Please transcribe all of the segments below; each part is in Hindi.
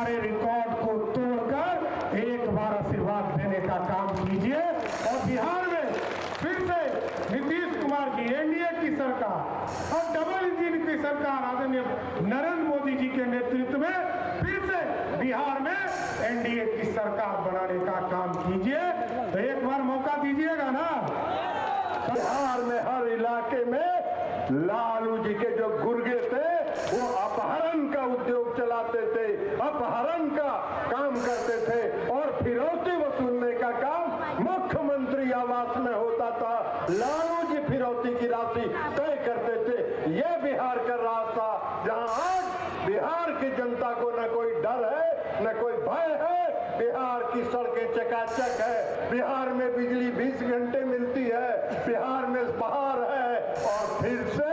सारे रिकॉर्ड को तोड़कर एक बार आशीर्वाद देने का काम कीजिए। और बिहार में फिर से नीतीश कुमार की एनडीए की सरकार और डबल इंजन की सरकार आदरणीय नरेंद्र मोदी जी के नेतृत्व में फिर से बिहार में एनडीए की सरकार बनाने का काम कीजिए। तो एक बार मौका दीजिएगा ना। बिहार में हर इलाके में लालू जी के जो गुर्गे थे वो अपहरण का उद्योग चलाते थे, अपहरण का काम करते थे और फिरौती वसूलने का काम मुख्यमंत्री आवास में होता था। लालू जी फिरौती की राशि तय करते थे। यह बिहार का रास्ता जहां आज बिहार की जनता को न कोई डर है न कोई भय है। बिहार की सड़कें चकाचक है, बिहार में बिजली 20 घंटे मिलती है, बिहार में बहार है और फिर से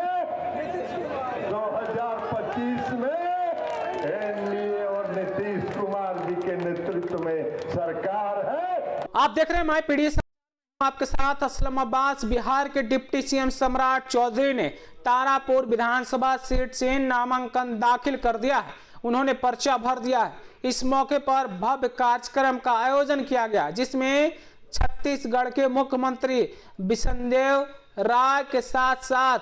2025 में एनडीए और नीतीश कुमार जी के नेतृत्व में सरकार है। आप देख रहे हैं माय पीडी आपके साथ असलम अब्बास। बिहार के डिप्टी सीएम सम्राट चौधरी ने तारापुर विधानसभा सीट से नामांकन दाखिल कर दिया है। उन्होंने पर्चा भर दिया है। इस मौके पर भव्य कार्यक्रम का आयोजन किया गया जिसमें छत्तीसगढ़ के मुख्यमंत्री विष्णुदेव राय के साथ साथ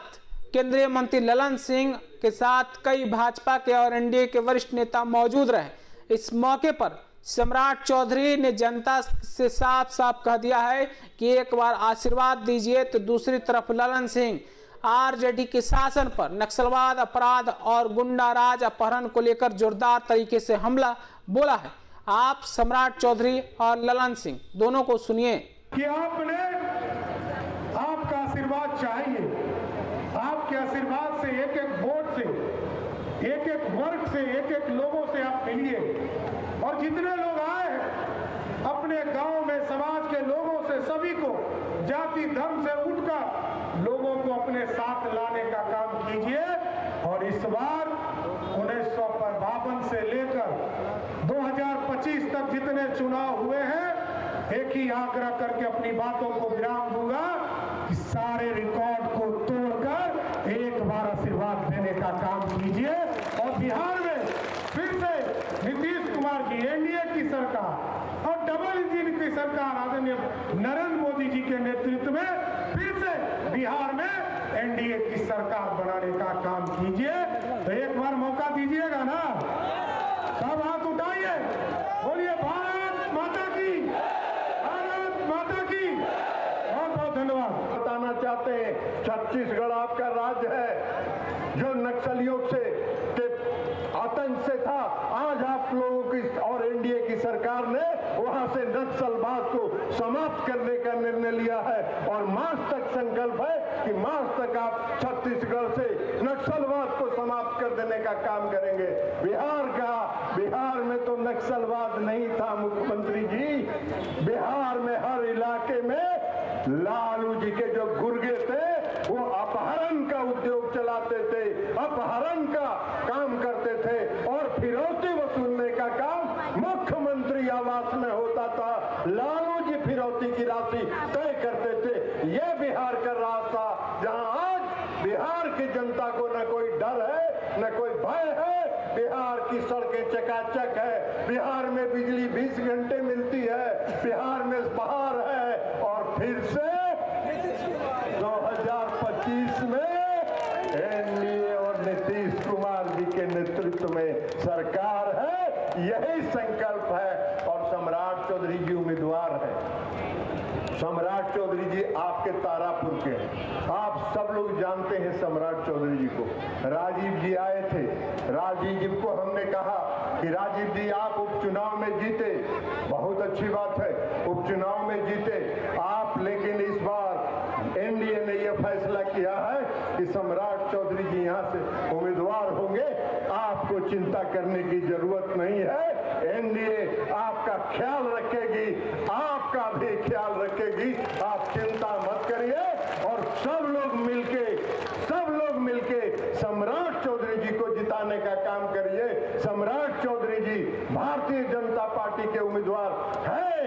केंद्रीय मंत्री ललन सिंह के साथ कई भाजपा के और एनडीए के वरिष्ठ नेता मौजूद रहे। इस मौके पर सम्राट चौधरी ने जनता से साफ साफ कह दिया है कि एक बार आशीर्वाद दीजिए। तो दूसरी तरफ ललन सिंह आरजेडी के शासन पर नक्सलवाद, अपराध और गुंडाराज, अपहरण को लेकर जोरदार तरीके से हमला बोला है। आप सम्राट चौधरी और ललन सिंह दोनों को सुनिए। कि आपका आशीर्वाद चाहिए। आपके आशीर्वाद से एक एक वोट से, एक एक वर्ग से, एक एक लोगों से आप मिलिए। और जितने लोग आए अपने गांव में समाज के लोगों से, सभी को जाति धर्म से उठकर लोगों को अपने साथ लाने का काम कीजिए। और इस बार 1952 से लेकर 2025 तक जितने चुनाव हुए हैं, एक ही आग्रह करके अपनी बातों को विराम दूंगा कि सारे रिकॉर्ड को तोड़कर एक बार आशीर्वाद देने का काम कीजिए। और बिहार में फिर से नीतीश कुमार की एनडीए की सरकार और डबल इंजन की सरकार आदरणीय नरेंद्र मोदी जी के नेतृत्व में फिर से बिहार में एनडीए की सरकार बनाने का काम कीजिए। तो एक बार मौका दीजिएगा ना। सब हाथ उठाइए, बोलिए भारत माता की, भारत माता की। बहुत बहुत धन्यवाद। बताना चाहते हैं छत्तीसगढ़ आपका राज्य है जो नक्सलियों से आतंक से था। आज आप लोगों की और एनडीए की सरकार ने वहां से नक्सलवाद को समाप्त करने का निर्णय लिया है और मार्च तक संकल्प है कि मार्च तक आप छत्तीसगढ़ से नक्सलवाद को समाप्त कर देने का काम करेंगे। बिहार में तो नक्सलवाद नहीं था मुख्यमंत्री जी। बिहार में हर इलाके में लालू जी के जो गुर्गे थे वो अपहरण का उद्योग चलाते थे, अपहरण का काम करते थे और फिरौती वसूलने का काम मुख्यमंत्री आवास में होता था। लालू जी फिरौती की राशि तय करते थे। यह बिहार का रास्ता जहां आज बिहार की जनता को न कोई डर है न कोई भय है। बिहार की सड़कें चकाचक है, बिहार में बिजली 20 घंटे मिलती है, बिहार में बहार है और फिर से 2025 में एनडीए और नीतीश कुमार जी के नेतृत्व में सरकार है। यही संकल्प है और सम्राट चौधरी जी उम्मीदवार है। सम्राट चौधरी जी आपके तारापुर के हैं। आप सब लोग जानते हैं सम्राट चौधरी जी को। राजीव जी आए थे, राजीव जी को हमने कहा कि राजीव जी आप उपचुनाव में जीते, बहुत अच्छी बात है, उपचुनाव में जीते आप, लेकिन इस बार एनडीए ने यह फैसला किया है कि सम्राट चौधरी जी यहाँ से उम्मीदवार होंगे। आपको चिंता करने की जरूरत नहीं है। एनडीए आपका ख्याल रखेगी, आपका भी ख्याल रखेगी। आप चिंता मत करिए और सब लोग मिलके सम्राट चौधरी जी को जिताने का काम करिए। सम्राट चौधरी जी भारतीय जनता पार्टी के उम्मीदवार हैं,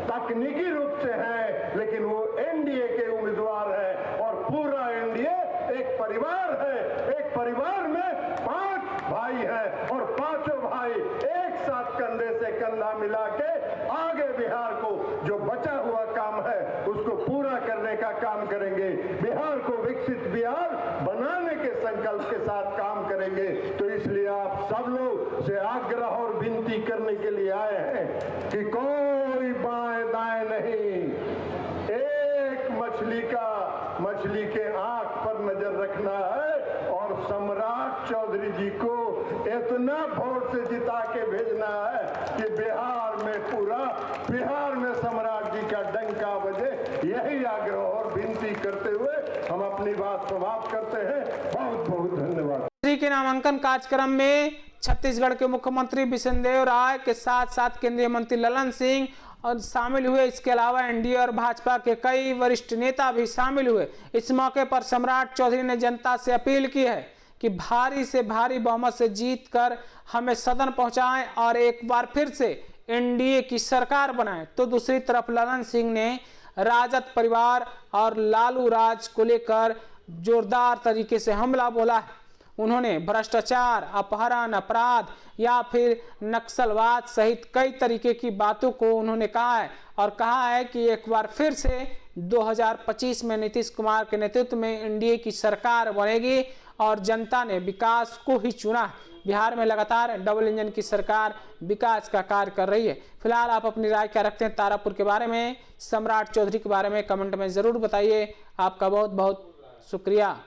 तकनीकी रूप से हैं, लेकिन वो एनडीए के उम्मीदवार हैं और पूरा एनडीए एक परिवार है। एक परिवार में 5 भाई हैं और पांचों भाई एक साथ कंधे से कंधा मिला के आगे बिहार को जो बचा हुआ काम है उसको पूरा करने का काम करेंगे। बिहार को विकसित बिहार बनाने के संकल्प के साथ काम करेंगे। तो इसलिए आप सब लोग से आग्रह और विनती करने के लिए आए हैं कि कोई बाएं दाएं नहीं, एक मछली के आंख पर नजर रखना है और सम्राट चौधरी जी को इतना वोट से जिता के भेजना है कि बिहार में सम्राट जी का डंका बजे। यही आग्रह और विनती करते हुए हम अपनी बात समाप्त करते हैं। बहुत बहुत धन्यवाद। के नामांकन कार्यक्रम में छत्तीसगढ़ के मुख्यमंत्री विष्णुदेव राय के साथ साथ केंद्रीय मंत्री ललन सिंह और शामिल हुए। इसके अलावा एनडीए और भाजपा के कई वरिष्ठ नेता भी शामिल हुए। इस मौके पर सम्राट चौधरी ने जनता से अपील की है कि भारी से भारी बहुमत से जीत कर हमें सदन पहुंचाएं और एक बार फिर से एनडीए की सरकार बनाएं। तो दूसरी तरफ ललन सिंह ने राजद परिवार और लालू राज को लेकर जोरदार तरीके से हमला बोला है। उन्होंने भ्रष्टाचार, अपहरण, अपराध या फिर नक्सलवाद सहित कई तरीके की बातों को उन्होंने कहा है और कहा है कि एक बार फिर से 2025 में नीतीश कुमार के नेतृत्व में एनडीए की सरकार बनेगी और जनता ने विकास को ही चुना। बिहार में लगातार डबल इंजन की सरकार विकास का कार्य कर रही है। फिलहाल आप अपनी राय क्या रखते हैं तारापुर के बारे में, सम्राट चौधरी के बारे में कमेंट में जरूर बताइए। आपका बहुत बहुत शुक्रिया।